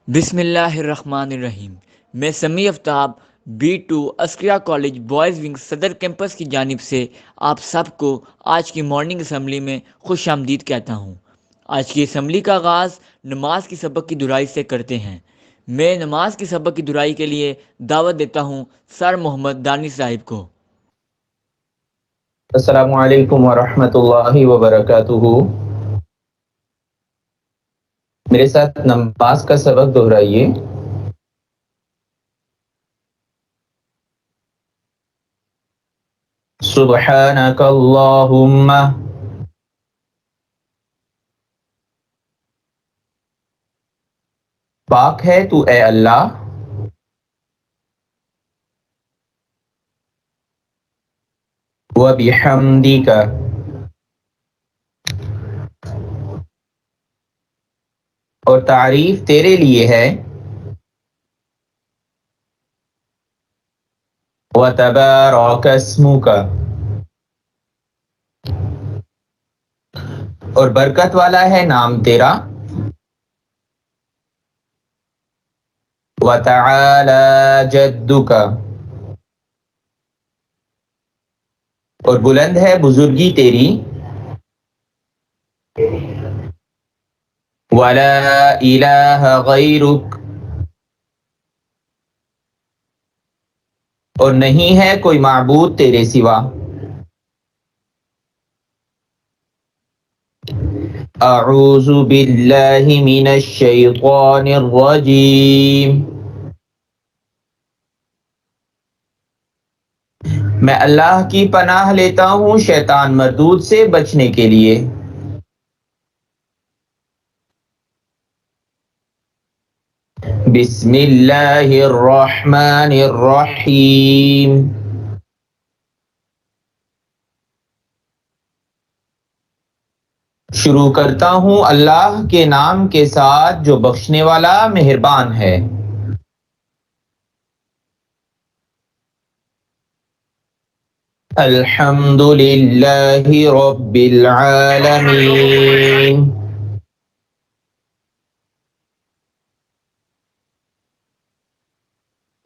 بسم اللہ الرحمن الرحیم۔ میں سمیع آفتاب B2 عسکریہ کالج بوائز ونگ صدر کیمپس کی جانب سے آپ سب کو آج کی مارننگ اسمبلی میں خوش آمدید کہتا ہوں۔ آج کی اسمبلی کا آغاز نماز کی سبق کی دہرائی سے کرتے ہیں۔ میں نماز کی سبق کی دہرائی کے لیے دعوت دیتا ہوں سر محمد دانی صاحب کو۔ السلام علیکم ورحمۃ اللہ وبرکاتہ۔ میرے ساتھ نماز کا سبق دہرائیے۔ سبحانک اللہم، پاک ہے تو اے اللہ، وبحمدک، اور تعریف تیرے لیے ہے، وتبارک اسمک، اور برکت والا ہے نام تیرا، وتعالی جدک، اور بلند ہے بزرگی تیری، ولا الہ غیرک، اور نہیں ہے کوئی معبود تیرے سوا، اعوذ باللہ من الشیطان الرجیم، میں اللہ کی پناہ لیتا ہوں شیطان مردود سے بچنے کے لیے۔ بسم اللہ الرحمن الرحیم، شروع کرتا ہوں اللہ کے نام کے ساتھ جو بخشنے والا مہربان ہے۔ الحمد للہ رب العالمین،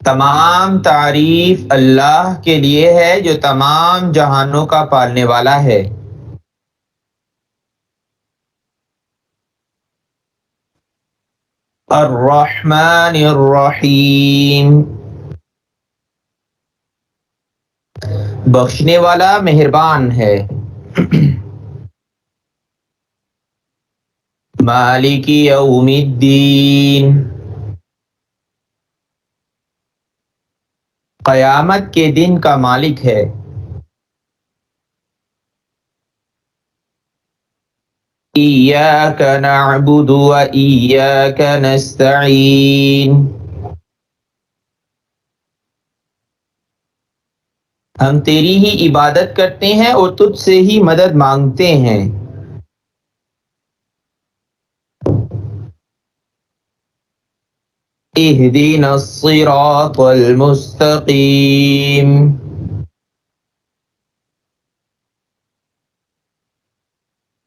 تمام تعریف اللہ کے لیے ہے جو تمام جہانوں کا پالنے والا ہے۔ الرحمن الرحیم، بخشنے والا مہربان ہے۔ مالک یوم الدین، قیامت کے دن کا مالک ہے۔ ایاک نعبد و ایاک نستعین، ہم تیری ہی عبادت کرتے ہیں اور تجھ سے ہی مدد مانگتے ہیں۔ اہدنا الصراط المستقیم،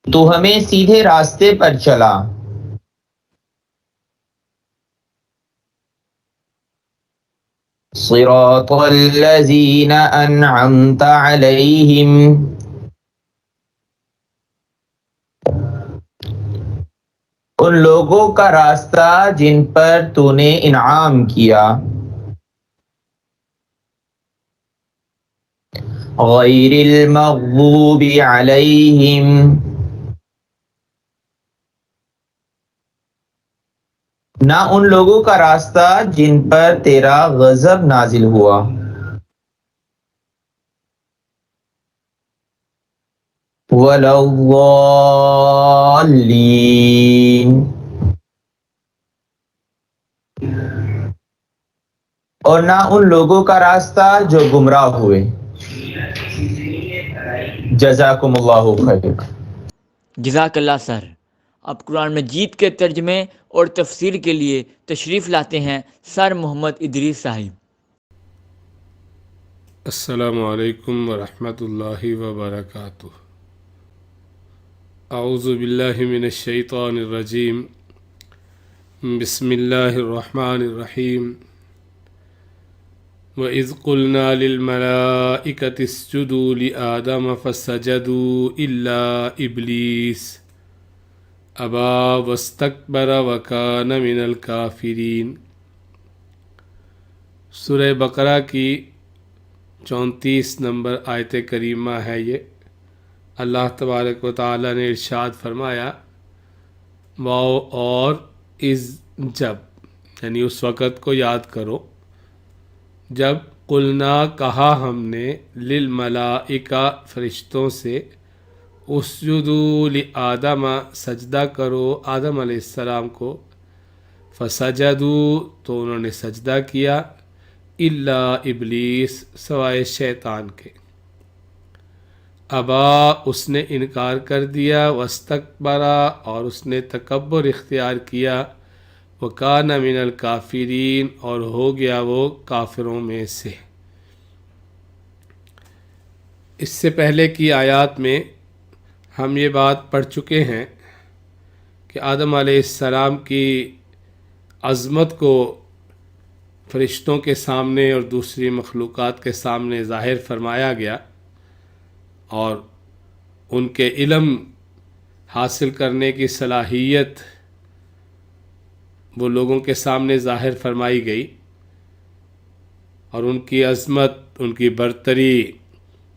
تو ہمیں سیدھے راستے پر چلا۔ صراط الذین انعمت علیہم، ان لوگوں کا راستہ جن پر تو نے انعام کیا۔ غیر المغضوب علیہم، نہ ان لوگوں کا راستہ جن پر تیرا غضب نازل ہوا۔ ولا الضالین، اور نہ ان لوگوں کا راستہ جو گمراہ ہوئے۔ جزاکم اللہ خیر۔ جزاک اللہ سر۔ اب قرآن مجید کے ترجمے اور تفسیر کے لیے تشریف لاتے ہیں سر محمد ادریس صاحب۔ السلام علیکم ورحمۃ اللہ وبرکاتہ۔ اعوذ باللہ من الشیطان الرجیم، بسم اللہ الرحمن الرحیم وَإِذْ قُلْنَا لِلْمَلَائِكَةِ اسْجُدُوا لِآدَمَ فَسَجَدُوا إِلَّا إِبْلِيسَ أَبَى وَاسْتَكْبَرَ وَكَانَ مِنَ الْكَافِرِينَ۔ سورہ بقرہ کی 34 نمبر آیت کریمہ ہے یہ۔ اللہ تبارک و تعالی نے ارشاد فرمایا، واو اور از جب، یعنی اس وقت کو یاد کرو جب قلنا کہا ہم نے للملائکہ فرشتوں سے، اسجدوا لآدم سجدہ کرو آدم علیہ السلام کو، فسجدوا تو انہوں نے سجدہ کیا، الا ابلیس سوائے شیطان کے، ابا اس نے انکار کر دیا، واستکبرا اور اس نے تکبر اختیار کیا، وکان من الکافرین اور ہو گیا وہ کافروں میں سے۔ اس سے پہلے کی آیات میں ہم یہ بات پڑھ چکے ہیں کہ آدم علیہ السلام کی عظمت کو فرشتوں کے سامنے اور دوسری مخلوقات کے سامنے ظاہر فرمایا گیا، اور ان کے علم حاصل کرنے کی صلاحیت وہ لوگوں کے سامنے ظاہر فرمائی گئی، اور ان کی عظمت، ان کی برتری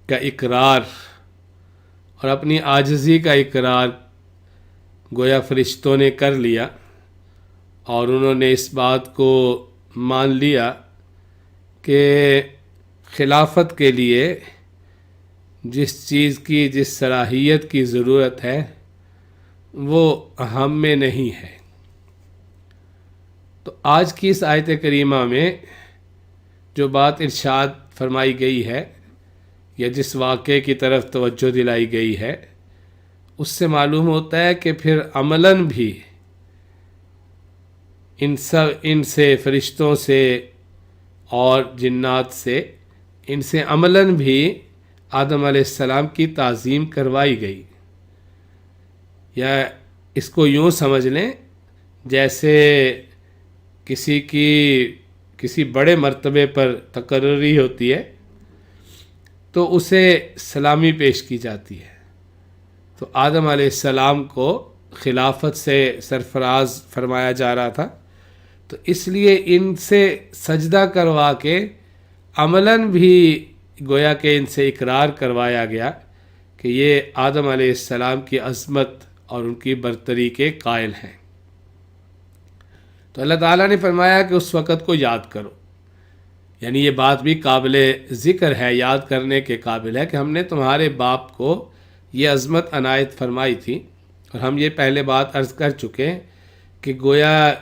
کا اقرار اور اپنی عاجزی کا اقرار گویا فرشتوں نے کر لیا، اور انہوں نے اس بات کو مان لیا کہ خلافت کے لیے جس چیز کی، جس صلاحیت کی ضرورت ہے وہ ہم میں نہیں ہے۔ تو آج کی اس آیت کریمہ میں جو بات ارشاد فرمائی گئی ہے یا جس واقعے کی طرف توجہ دلائی گئی ہے، اس سے معلوم ہوتا ہے کہ پھر عملاً بھی ان سے فرشتوں سے اور جنات سے، ان سے عملاً بھی آدم علیہ السلام کی تعظیم کروائی گئی، یا اس کو یوں سمجھ لیں جیسے کسی بڑے مرتبے پر تقرری ہوتی ہے تو اسے سلامی پیش کی جاتی ہے۔ تو آدم علیہ السلام کو خلافت سے سرفراز فرمایا جا رہا تھا، تو اس لیے ان سے سجدہ کروا کے عملاً بھی گویا کہ ان سے اقرار کروایا گیا کہ یہ آدم علیہ السلام کی عظمت اور ان کی برتری کے قائل ہیں۔ تو اللہ تعالیٰ نے فرمایا کہ اس وقت کو یاد کرو، یعنی یہ بات بھی قابل ذکر ہے، یاد کرنے کے قابل ہے کہ ہم نے تمہارے باپ کو یہ عظمت عنایت فرمائی تھی، اور ہم یہ پہلے بات عرض کر چکے کہ گویا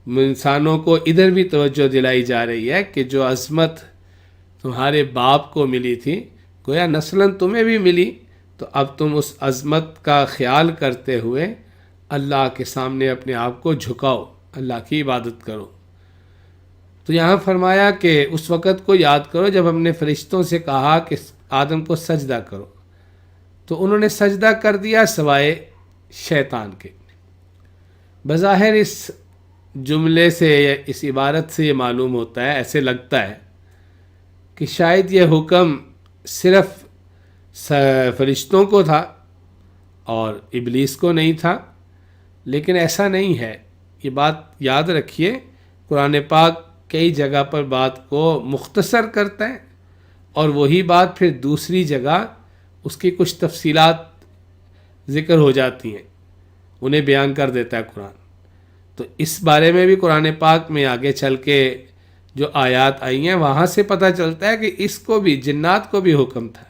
انسانوں کو ادھر بھی توجہ دلائی جا رہی ہے کہ جو عظمت تمہارے باپ کو ملی تھی گویا نسلاً تمہیں بھی ملی، تو اب تم اس عظمت کا خیال کرتے ہوئے اللہ کے سامنے اپنے آپ کو جھکاؤ، اللہ کی عبادت کرو۔ تو یہاں فرمایا کہ اس وقت کو یاد کرو جب ہم نے فرشتوں سے کہا کہ آدم کو سجدہ کرو، تو انہوں نے سجدہ کر دیا سوائے شیطان کے۔ بظاہر اس جملے سے یا اس عبارت سے یہ معلوم ہوتا ہے، ایسے لگتا ہے کہ شاید یہ حکم صرف فرشتوں کو تھا اور ابلیس کو نہیں تھا، لیکن ایسا نہیں ہے۔ یہ بات یاد رکھیے، قرآن پاک کئی جگہ پر بات کو مختصر کرتا ہے، اور وہی بات پھر دوسری جگہ اس کی کچھ تفصیلات ذکر ہو جاتی ہیں، انہیں بیان کر دیتا ہے قرآن۔ تو اس بارے میں بھی قرآن پاک میں آگے چل کے جو آیات آئی ہیں وہاں سے پتہ چلتا ہے کہ اس کو بھی، جنات کو بھی حکم تھا۔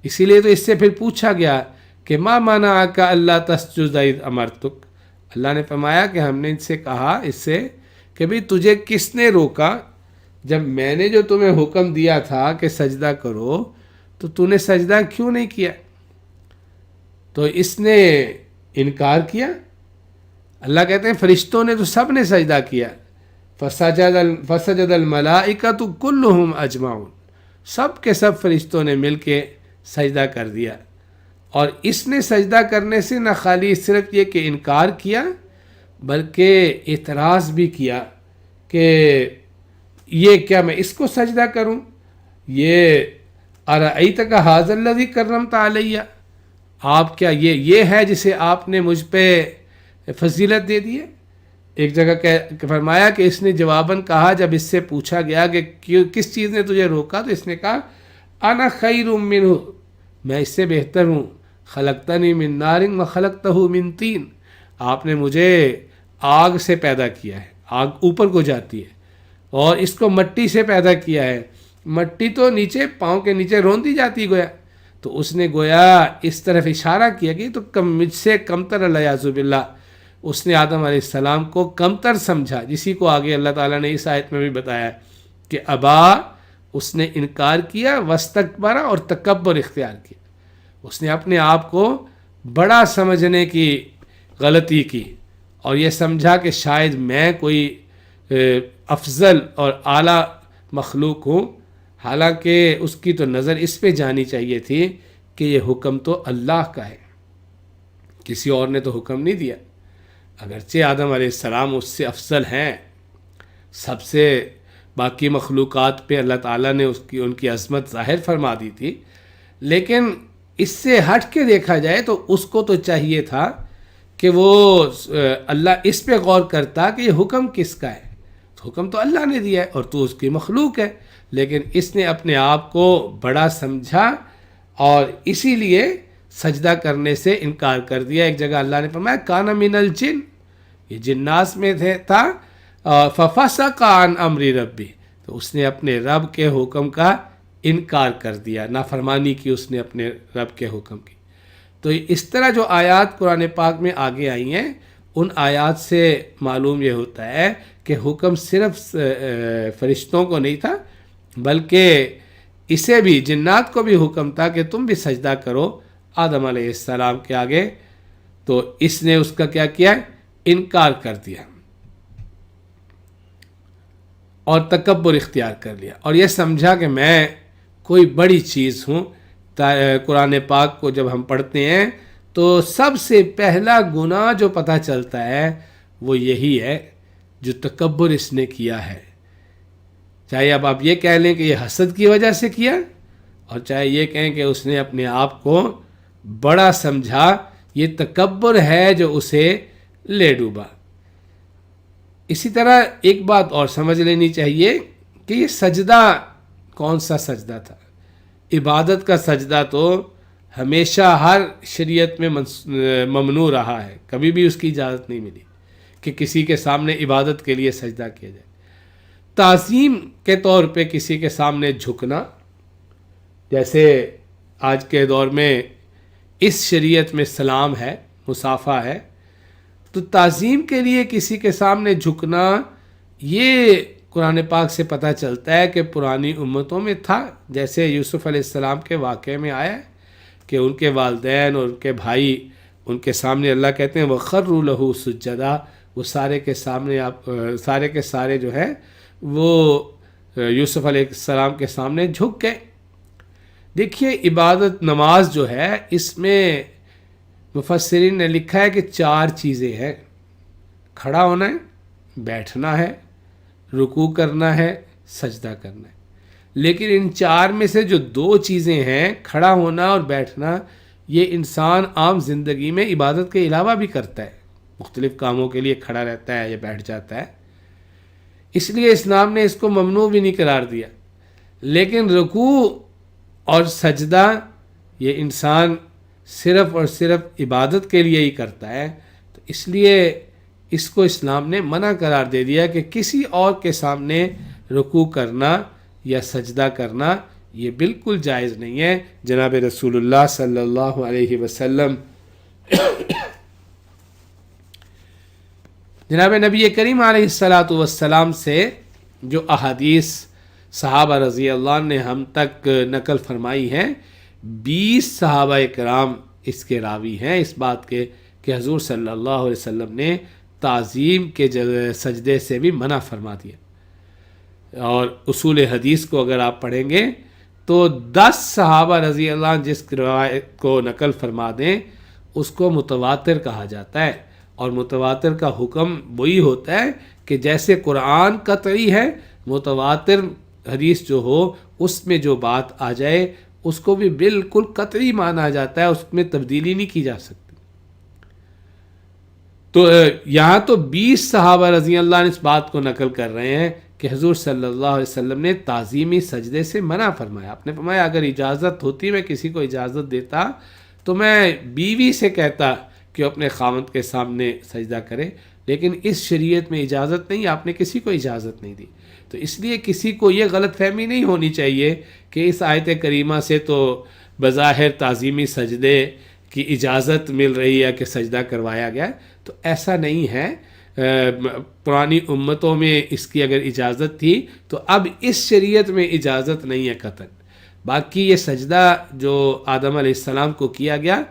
اسی لیے تو اس سے پھر پوچھا گیا کہ ما منعک الا تسجد اذ امرتک، اللہ نے فرمایا کہ ہم نے ان سے کہا اس سے کہ بھئی تجھے کس نے روکا، جب میں نے جو تمہیں حکم دیا تھا کہ سجدہ کرو تو تو نے سجدہ کیوں نہیں کیا؟ تو اس نے انکار کیا۔ اللہ کہتے ہیں فرشتوں نے تو سب نے سجدہ کیا، فسجد الملائکۃ کلہم اجمعون، سب کے سب فرشتوں نے مل کے سجدہ کر دیا۔ اور اس نے سجدہ کرنے سے نہ خالی صرف یہ کہ انکار کیا بلکہ اعتراض بھی کیا کہ یہ کیا میں اس کو سجدہ کروں؟ یہ ارأیتک ھذا الذی کرمت علیہ، آپ کیا یہ ہے جسے آپ نے مجھ پہ فضیلت دے دی ہے؟ ایک جگہ فرمایا کہ اس نے جواباً کہا، جب اس سے پوچھا گیا کہ کس چیز نے تجھے روکا، تو اس نے کہا انا خیر منہ، میں اس سے بہتر ہوں، خلقتنی من نار و خلقتہ من طین، آپ نے مجھے آگ سے پیدا کیا ہے، آگ اوپر کو جاتی ہے، اور اس کو مٹی سے پیدا کیا ہے، مٹی تو نیچے پاؤں کے نیچے روندی جاتی گویا۔ تو اس نے گویا اس طرف اشارہ کیا کہ تو مجھ سے کمتر الیاذ باللہ، اس نے آدم علیہ السلام کو کمتر سمجھا، جسی کو آگے اللہ تعالیٰ نے اس آیت میں بھی بتایا کہ ابا، اس نے انکار کیا، واستکبر، اور تکبر اختیار کیا، اس نے اپنے آپ کو بڑا سمجھنے کی غلطی کی، اور یہ سمجھا کہ شاید میں کوئی افضل اور اعلیٰ مخلوق ہوں، حالانکہ اس کی تو نظر اس پہ جانی چاہیے تھی کہ یہ حکم تو اللہ کا ہے، کسی اور نے تو حکم نہیں دیا۔ اگرچہ آدم علیہ السلام اس سے افضل ہیں، سب سے باقی مخلوقات پہ اللہ تعالیٰ نے ان کی عظمت ظاہر فرما دی تھی، لیکن اس سے ہٹ کے دیکھا جائے تو اس کو تو چاہیے تھا کہ وہ اللہ اس پہ غور کرتا کہ یہ حکم کس کا ہے، حکم تو اللہ نے دیا ہے اور تو اس کی مخلوق ہے، لیکن اس نے اپنے آپ کو بڑا سمجھا اور اسی لیے سجدہ کرنے سے انکار کر دیا۔ ایک جگہ اللہ نے فرمایا کان من الجن، یہ جنات میں تھا، ففسق عن امر ربی، تو اس نے اپنے رب کے حکم کا انکار کر دیا، نافرمانی کی اس نے اپنے رب کے حکم کی۔ تو اس طرح جو آیات قرآن پاک میں آگے آئی ہیں، ان آیات سے معلوم یہ ہوتا ہے کہ حکم صرف فرشتوں کو نہیں تھا، بلکہ اسے بھی جنات کو بھی حکم تھا کہ تم بھی سجدہ کرو آدم علیہ السلام کے آگے، تو اس نے اس کا کیا کیا؟ انکار کر دیا اور تکبر اختیار کر لیا، اور یہ سمجھا کہ میں کوئی بڑی چیز ہوں۔ قرآن پاک کو جب ہم پڑھتے ہیں تو سب سے پہلا گناہ جو پتہ چلتا ہے وہ یہی ہے جو تکبر اس نے کیا ہے، چاہے اب آپ یہ کہہ لیں کہ یہ حسد کی وجہ سے کیا، اور چاہے یہ کہیں کہ اس نے اپنے آپ کو بڑا سمجھا، یہ تکبر ہے جو اسے لے ڈوبا۔ اسی طرح ایک بات اور سمجھ لینی چاہیے کہ یہ سجدہ کون سا سجدہ تھا؟ عبادت کا سجدہ تو ہمیشہ ہر شریعت میں ممنوع رہا ہے، کبھی بھی اس کی اجازت نہیں ملی کہ کسی کے سامنے عبادت کے لیے سجدہ کیا جائے۔ تعظیم کے طور پہ کسی کے سامنے جھکنا، جیسے آج کے دور میں اس شریعت میں سلام ہے، مصافحہ ہے، تو تعظیم کے لیے کسی کے سامنے جھکنا، یہ قرآن پاک سے پتہ چلتا ہے کہ پرانی امتوں میں تھا، جیسے یوسف علیہ السلام کے واقعے میں آیا ہے کہ ان کے والدین اور ان کے بھائی ان کے سامنے اللہ کہتے ہیں وَخَرُّوا لَهُ سُجَّدًا، وہ سارے کے سامنے سارے کے سارے جو ہے وہ یوسف علیہ السلام کے سامنے جھک گئے۔ دیکھیے عبادت نماز جو ہے، اس میں مفسرین نے لکھا ہے کہ 4 چیزیں ہیں، کھڑا ہونا ہے، بیٹھنا ہے، رکوع کرنا ہے، سجدہ کرنا ہے، لیکن ان 4 میں سے جو 2 چیزیں ہیں، کھڑا ہونا اور بیٹھنا، یہ انسان عام زندگی میں عبادت کے علاوہ بھی کرتا ہے، مختلف کاموں کے لیے کھڑا رہتا ہے یا بیٹھ جاتا ہے، اس لیے اسلام نے اس کو ممنوع بھی نہیں قرار دیا۔ لیکن رکوع اور سجدہ یہ انسان صرف اور صرف عبادت کے لیے ہی کرتا ہے، تو اس لیے اس کو اسلام نے منع قرار دے دیا کہ کسی اور کے سامنے رکوع کرنا یا سجدہ کرنا یہ بالکل جائز نہیں ہے۔ جناب رسول اللہ صلی اللہ علیہ وسلم، جناب نبی کریم علیہ السلام سے جو احادیث صحابہ رضی اللہ عنہ نے ہم تک نقل فرمائی ہیں، 20 صحابہ کرام اس کے راوی ہیں اس بات کے کہ حضور صلی اللہ علیہ وسلم نے تعظیم کے سجدے سے بھی منع فرما دیا۔ اور اصول حدیث کو اگر آپ پڑھیں گے تو 10 صحابہ رضی اللہ عنہ جس روایت کو نقل فرما دیں اس کو متواتر کہا جاتا ہے، اور متواتر کا حکم وہی ہوتا ہے کہ جیسے قرآن قطعی ہے، متواتر حدیث جو ہو اس میں جو بات آ جائے اس کو بھی بالکل قطعی مانا جاتا ہے، اس میں تبدیلی نہیں کی جا سکتی۔ تو یہاں تو 20 صحابہ رضی اللہ عنہ اس بات کو نقل کر رہے ہیں کہ حضور صلی اللہ علیہ وسلم نے تعظیمی سجدے سے منع فرمایا۔ آپ نے فرمایا اگر اجازت ہوتی، میں کسی کو اجازت دیتا تو میں بیوی سے کہتا کہ اپنے خاوند کے سامنے سجدہ کرے، لیکن اس شریعت میں اجازت نہیں، آپ نے کسی کو اجازت نہیں دی۔ تو اس لیے کسی کو یہ غلط فہمی نہیں ہونی چاہیے کہ اس آیت کریمہ سے تو بظاہر تعظیمی سجدے کی اجازت مل رہی ہے کہ سجدہ کروایا گیا، تو ایسا نہیں ہے۔ پرانی امتوں میں اس کی اگر اجازت تھی تو اب اس شریعت میں اجازت نہیں ہے قطعاً۔ باقی یہ سجدہ جو آدم علیہ السلام کو کیا گیا،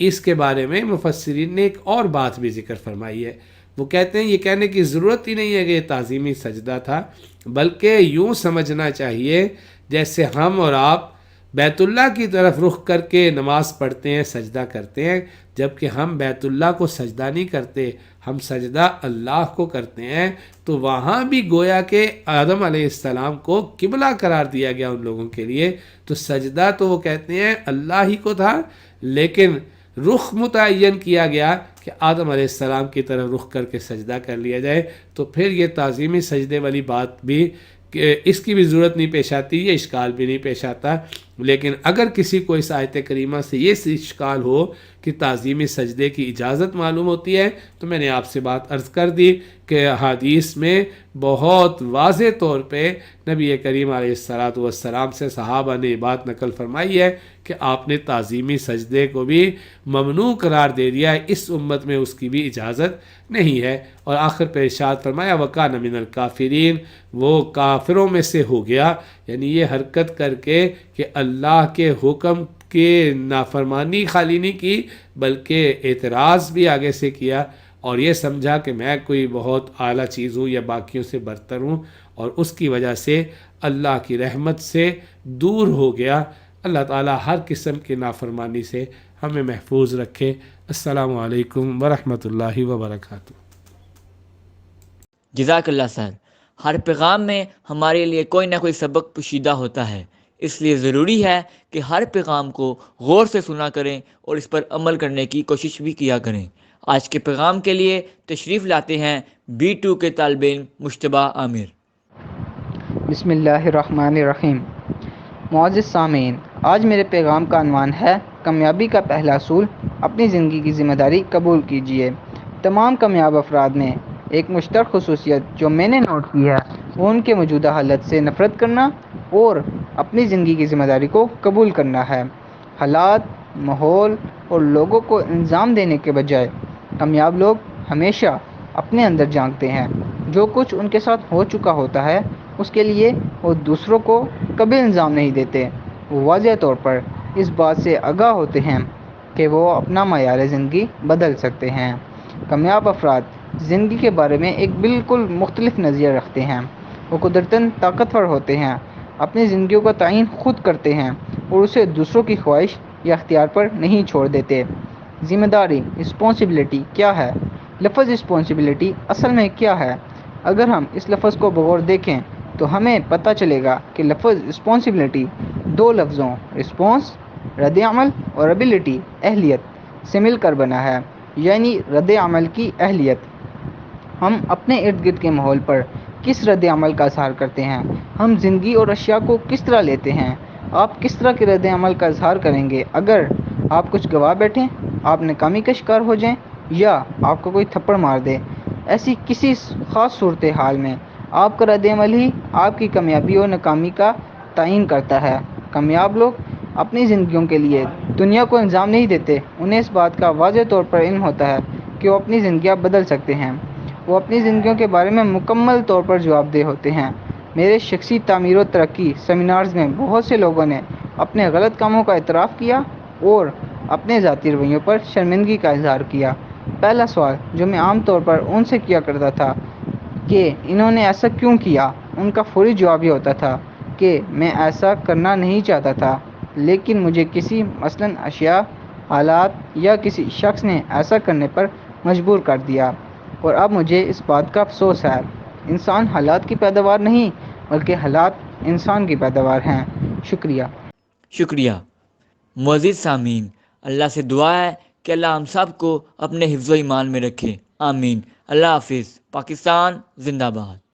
اس کے بارے میں مفسرین نے ایک اور بات بھی ذکر فرمائی ہے۔ وہ کہتے ہیں یہ کہنے کی ضرورت ہی نہیں ہے کہ یہ تعظیمی سجدہ تھا، بلکہ یوں سمجھنا چاہیے جیسے ہم اور آپ بیت اللہ کی طرف رخ کر کے نماز پڑھتے ہیں، سجدہ کرتے ہیں، جبکہ ہم بیت اللہ کو سجدہ نہیں کرتے، ہم سجدہ اللہ کو کرتے ہیں۔ تو وہاں بھی گویا کہ آدم علیہ السلام کو قبلہ قرار دیا گیا ان لوگوں کے لیے، تو سجدہ تو وہ کہتے ہیں اللہ ہی کو تھا، لیکن رخ متعین کیا گیا کہ آدم علیہ السلام کی طرف رخ کر کے سجدہ کر لیا جائے۔ تو پھر یہ تعظیمی سجدے والی بات بھی کہ اس کی بھی ضرورت نہیں پیش آتی، یہ اشکال بھی نہیں پیش آتا۔ لیکن اگر کسی کو اس آیت کریمہ سے یہ اشکال ہو کہ تعظیمی سجدے کی اجازت معلوم ہوتی ہے، تو میں نے آپ سے بات عرض کر دی کہ حدیث میں بہت واضح طور پہ نبی کریم علیہ السلام سے صحابہ نے بات نقل فرمائی ہے کہ آپ نے تعظیمی سجدے کو بھی ممنوع قرار دے دیا ہے، اس امت میں اس کی بھی اجازت نہیں ہے۔ اور آخر پہ ارشاد فرمایا وَكَانَ مِنَ الْكَافِرِينَ، وہ کافروں میں سے ہو گیا، یعنی یہ حرکت کر کے کہ اللہ کے حکم کے نافرمانی خالی نہیں کی بلکہ اعتراض بھی آگے سے کیا، اور یہ سمجھا کہ میں کوئی بہت اعلیٰ چیز ہوں یا باقیوں سے برتر ہوں، اور اس کی وجہ سے اللہ کی رحمت سے دور ہو گیا۔ اللہ تعالیٰ ہر قسم کی نافرمانی سے ہمیں محفوظ رکھے۔ السلام علیکم ورحمۃ اللہ وبرکاتہ۔ جزاک اللہ سر۔ ہر پیغام میں ہمارے لیے کوئی نہ کوئی سبق پوشیدہ ہوتا ہے، اس لیے ضروری ہے کہ ہر پیغام کو غور سے سنا کریں اور اس پر عمل کرنے کی کوشش بھی کیا کریں۔ آج کے پیغام کے لیے تشریف لاتے ہیں B2 کے طالب علم مشتبہ عامر۔ بسم اللہ الرحمن الرحیم۔ معزز سامعین، آج میرے پیغام کا عنوان ہے کامیابی کا پہلا اصول، اپنی زندگی کی ذمہ داری قبول کیجیے۔ تمام کامیاب افراد میں ایک مشترک خصوصیت جو میں نے نوٹ کی ہے وہ ان کے موجودہ حالت سے نفرت کرنا اور اپنی زندگی کی ذمہ داری کو قبول کرنا ہے۔ حالات، ماحول اور لوگوں کو الزام دینے کے بجائے کامیاب لوگ ہمیشہ اپنے اندر جھانکتے ہیں۔ جو کچھ ان کے ساتھ ہو چکا ہوتا ہے اس کے لیے وہ دوسروں کو کبھی الزام نہیں دیتے۔ وہ واضح طور پر اس بات سے آگاہ ہوتے ہیں کہ وہ اپنا معیار زندگی بدل سکتے ہیں۔ کامیاب افراد زندگی کے بارے میں ایک بالکل مختلف نظریہ رکھتے ہیں۔ وہ قدرتاً طاقتور ہوتے ہیں، اپنی زندگیوں کا تعین خود کرتے ہیں اور اسے دوسروں کی خواہش یا اختیار پر نہیں چھوڑ دیتے۔ ذمہ داری، رسپانسبلٹی کیا ہے؟ لفظ رسپانسبلٹی اصل میں کیا ہے؟ اگر ہم اس لفظ کو بغور دیکھیں تو ہمیں پتہ چلے گا کہ لفظ رسپانسبلٹی دو لفظوں رسپانس رد عمل اور ابیلٹی اہلیت سے مل کر بنا ہے، یعنی رد عمل کی اہلیت۔ ہم اپنے ارد گرد کے ماحول پر کس رد عمل کا اظہار کرتے ہیں؟ ہم زندگی اور اشیاء کو کس طرح لیتے ہیں؟ آپ کس طرح کے رد عمل کا اظہار کریں گے اگر آپ کچھ گوا بیٹھیں، آپ ناکامی کا شکار ہو جائیں یا آپ کو کوئی تھپڑ مار دے؟ ایسی کسی خاص صورتحال میں آپ کا رد عمل ہی آپ کی کامیابی اور ناکامی کا تعین کرتا ہے۔ کامیاب لوگ اپنی زندگیوں کے لیے دنیا کو الزام نہیں دیتے، انہیں اس بات کا واضح طور پر علم ہوتا ہے کہ وہ اپنی زندگیاں بدل سکتے ہیں۔ وہ اپنی زندگیوں کے بارے میں مکمل طور پر جواب دہ ہوتے ہیں۔ میرے شخصی تعمیر و ترقی سیمینارز میں بہت سے لوگوں نے اپنے غلط کاموں کا اعتراف کیا اور اپنے ذاتی رویوں پر شرمندگی کا اظہار کیا۔ پہلا سوال جو میں عام طور پر ان سے کیا کرتا تھا کہ انہوں نے ایسا کیوں کیا، ان کا فوری جواب یہ ہوتا تھا کہ میں ایسا کرنا نہیں چاہتا تھا، لیکن مجھے کسی مثلاً اشیاء، حالات یا کسی شخص نے ایسا کرنے پر مجبور کر دیا، اور اب مجھے اس بات کا افسوس ہے۔ انسان حالات کی پیداوار نہیں بلکہ حالات انسان کی پیداوار ہیں۔ شکریہ۔ شکریہ۔ معزز سامعین، اللہ سے دعا ہے کہ اللہ ہم سب کو اپنے حفظ و ایمان میں رکھے، آمین۔ اللہ حافظ۔ پاکستان زندہ باد۔